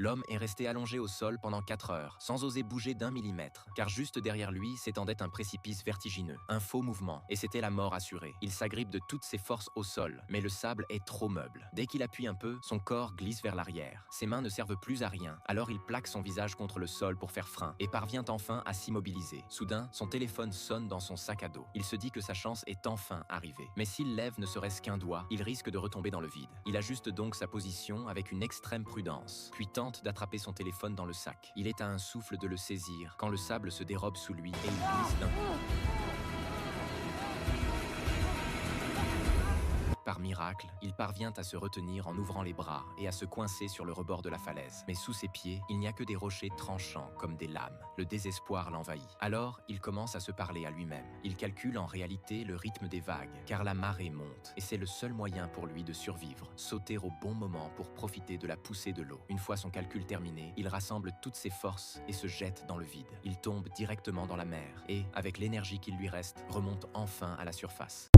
L'homme est resté allongé au sol pendant 4 heures, sans oser bouger d'un millimètre, car juste derrière lui s'étendait un précipice vertigineux, un faux mouvement, et c'était la mort assurée. Il s'agrippe de toutes ses forces au sol, mais le sable est trop meuble. Dès qu'il appuie un peu, son corps glisse vers l'arrière. Ses mains ne servent plus à rien, alors il plaque son visage contre le sol pour faire frein, et parvient enfin à s'immobiliser. Soudain, son téléphone sonne dans son sac à dos. Il se dit que sa chance est enfin arrivée. Mais s'il lève ne serait-ce qu'un doigt, il risque de retomber dans le vide. Il ajuste donc sa position avec une extrême prudence, puis tente d'attraper son téléphone dans le sac. Il est à un souffle de le saisir, quand le sable se dérobe sous lui et il glisse d'un coup. Par miracle, il parvient à se retenir en ouvrant les bras et à se coincer sur le rebord de la falaise. Mais sous ses pieds, il n'y a que des rochers tranchants comme des lames. Le désespoir l'envahit. Alors, il commence à se parler à lui-même. Il calcule en réalité le rythme des vagues, car la marée monte. Et c'est le seul moyen pour lui de survivre. Sauter au bon moment pour profiter de la poussée de l'eau. Une fois son calcul terminé, il rassemble toutes ses forces et se jette dans le vide. Il tombe directement dans la mer et, avec l'énergie qu'il lui reste, remonte enfin à la surface.